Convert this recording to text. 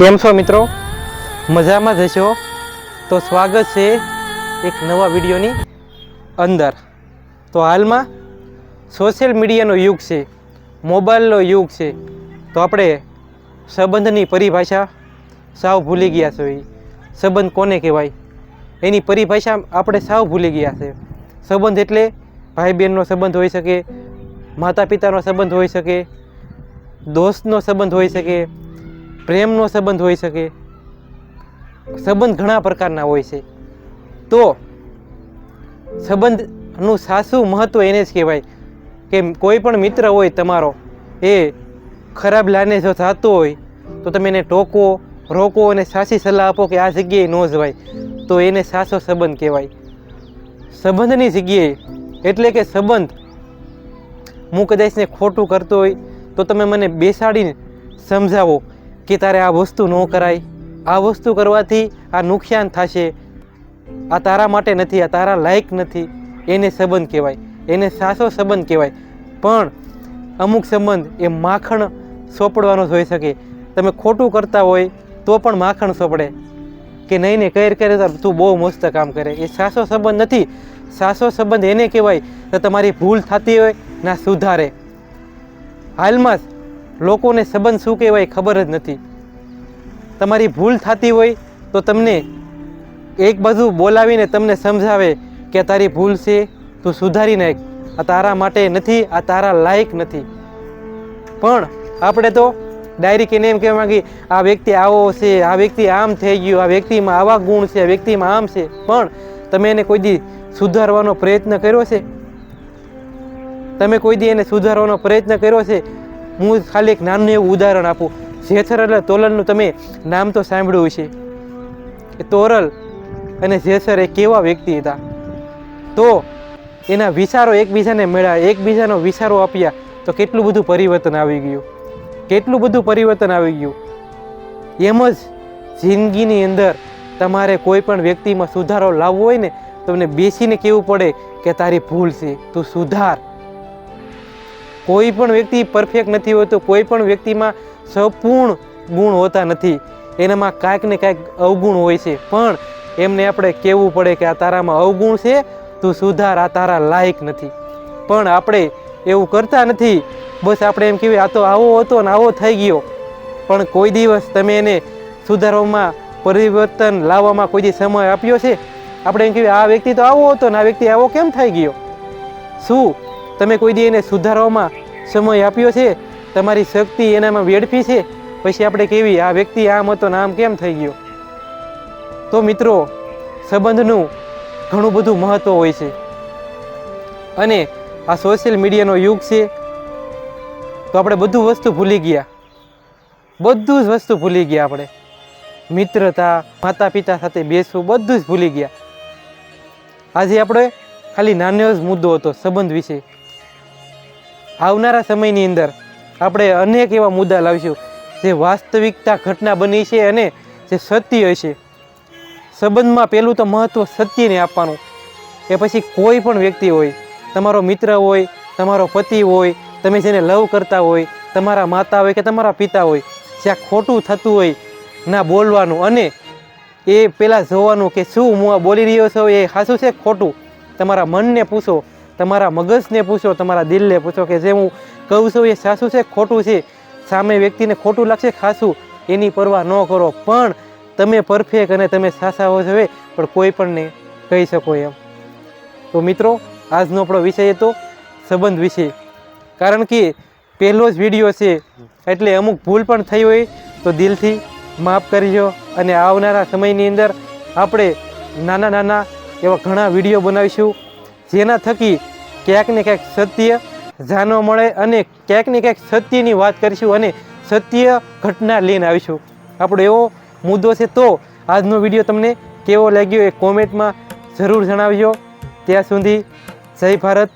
કેમ છો મિત્રો? મજામાં જ હશો? તો સ્વાગત છે એક નવા વિડીયોની અંદર. તો હાલમાં સોશિયલ મીડિયાનો યુગ છે, મોબાઈલનો યુગ છે, તો આપણે સંબંધની પરિભાષા સાવ ભૂલી ગયા છીએ. સંબંધ કોને કહેવાય એની પરિભાષા આપણે સાવ ભૂલી ગયા છે. સંબંધ એટલે ભાઈ બહેનનો સંબંધ હોઈ શકે, માતા પિતાનો સંબંધ હોઈ શકે, દોસ્તનો સંબંધ હોઈ શકે, પ્રેમનો સંબંધ હોઈ શકે. સંબંધ ઘણા પ્રકારના હોય છે. તો સંબંધનું સાચું મહત્ત્વ એને જ કહેવાય કે કોઈ પણ મિત્ર હોય તમારો, એ ખરાબ લાઈને જો થતો હોય તો તમે એને ટોકો, રોકો અને સાચી સલાહ આપો કે આ જગ્યાએ ન જવાય, તો એને સાચો સંબંધ કહેવાય. સંબંધની જગ્યાએ એટલે કે સંબંધ, હું કદાચને ખોટું કરતો હોય તો તમે મને બેસાડીને સમજાવો કે તારે આ વસ્તુ ન કરાય, આ વસ્તુ કરવાથી આ નુકસાન થશે, આ તારા માટે નથી, આ તારા લાયક નથી, એને સંબંધ કહેવાય, એને સાચો સંબંધ કહેવાય. પણ અમુક સંબંધ એ માખણ સોંપડવાનો જ હોઈ શકે. તમે ખોટું કરતા હોય તો પણ માખણ સોંપડે કે નહીં ને કરે તું બહુ મસ્ત કામ કરે. એ સાચો સંબંધ નથી. સાચો સંબંધ એને કહેવાય તો તમારી ભૂલ થતી હોય ના સુધારે. હાલમાં જ લોકોને સંબંધ શું કહેવાય ખબર જ નથી. તમારી ભૂલ થતી હોય તો તમને એક બાજુ બોલાવીને તમને સમજાવે કે તારી ભૂલ છે, તું સુધારી નાખ, આ તારા માટે નથી, આ તારા લાયક નથી. પણ આપણે તો ડાયરેક્ટ એને એમ કહેવા માંગી આ વ્યક્તિ આવો છે, આ વ્યક્તિ આમ થઈ ગયું, આ વ્યક્તિમાં આવા ગુણ છે, આ વ્યક્તિમાં આમ છે. પણ તમે એને કોઈ દી સુધારવાનો પ્રયત્ન કર્યો છે? તમે કોઈ દી એને સુધારવાનો પ્રયત્ન કર્યો છે? હું ખાલી એક નાનું એવું ઉદાહરણ આપું. જેસર અને તોરલનું તમે નામ તો સાંભળ્યું છે. એ તોરલ અને જેસર એ કેવા વ્યક્તિ હતા. તો એના વિચારો એકબીજાને મળ્યા, એકબીજાનો વિચારો આપ્યા તો કેટલું બધું પરિવર્તન આવી ગયું, કેટલું બધું પરિવર્તન આવી ગયું. એમ જ જિંદગીની અંદર તમારે કોઈ પણ વ્યક્તિમાં સુધારો લાવવો હોય ને, તમને બેસીને કહેવું પડે કે તારી ભૂલ છે, તું સુધાર. કોઈ પણ વ્યક્તિ પરફેક્ટ નથી હોતો, કોઈ પણ વ્યક્તિમાં સંપૂર્ણ ગુણ હોતા નથી, એનામાં કાંઈક ને કાંઈક અવગુણ હોય છે. પણ એમને આપણે કહેવું પડે કે આ તારામાં અવગુણ છે, તું સુધાર, આ તારા લાયક નથી. પણ આપણે એવું કરતા નથી. બસ આપણે એમ કહેવાય આ તો આવો હતો ને આવો થઈ ગયો. પણ કોઈ દિવસ તમે એને સુધારવામાં, પરિવર્તન લાવવામાં કોઈ દિવસ સમય આપ્યો છે? આપણે એમ કહેવાય આ વ્યક્તિ તો આવો હતો ને આ વ્યક્તિ આવો કેમ થઈ ગયો? શું તમે કોઈ દી એને સુધારવામાં સમય આપ્યો છે? તમારી શક્તિ એનામાં વેડફી છે? પછી આપણે કેવી આ વ્યક્તિ આમ હતો ને આમ કેમ થઈ ગયો? તો મિત્રો, સંબંધનું ઘણું બધું મહત્ત્વ હોય છે. અને આ સોશિયલ મીડિયાનો યુગ છે તો આપણે બધું વસ્તુ ભૂલી ગયા, બધું જ વસ્તુ ભૂલી ગયા. આપણે મિત્રતા, માતા પિતા સાથે બેસવું, બધું જ ભૂલી ગયા. આજે આપણે ખાલી નાનો જ મુદ્દો હતો સંબંધ વિશે. આવનારા સમયની અંદર આપણે અનેક એવા મુદ્દા લાવીશું જે વાસ્તવિકતા ઘટના બની છે અને જે સત્ય હશે. સંબંધમાં પહેલું તો મહત્ત્વ સત્યને આપવાનું. એ પછી કોઈ પણ વ્યક્તિ હોય, તમારો મિત્ર હોય, તમારો પતિ હોય, તમે જેને લવ કરતા હોય, તમારા માતા હોય કે તમારા પિતા હોય, જ્યાં ખોટું થતું હોય ના બોલવાનું. અને એ પહેલાં જોવાનું કે શું હું આ બોલી રહ્યો છું એ સાચું છે ખોટું. તમારા મનને પૂછો, તમારા મગજને પૂછો, તમારા દિલને પૂછો કે જે હું કહું છું એ સાચું છે ખોટું છે. સામે વ્યક્તિને ખોટું લાગશે ખાસું, એની પરવા ન કરો. પણ તમે પરફેક્ટ અને તમે સાચા હો છો પણ કોઈ પણને કહી શકો એમ. તો મિત્રો, આજનો આપણો વિષય હતો સંબંધ વિશે. કારણ કે પહેલો જ વિડીયો છે એટલે અમુક ભૂલ પણ થઈ હોય તો દિલથી માફ કરજો. અને આવનારા સમયની અંદર આપણે નાના નાના એવા ઘણા વિડીયો બનાવીશું જેના થકી ક્યાંક ને ક્યાંક સત્ય જાણવા મળે અને ક્યાંક ને ક્યાંક સત્યની વાત કરીશું અને સત્ય ઘટના લઈને આવીશું. આપણો એવો મુદ્દો છે. તો આજનો વિડીયો તમને કેવો લાગ્યો એ કોમેન્ટમાં જરૂર જણાવજો. ત્યાં સુધી જય ભારત,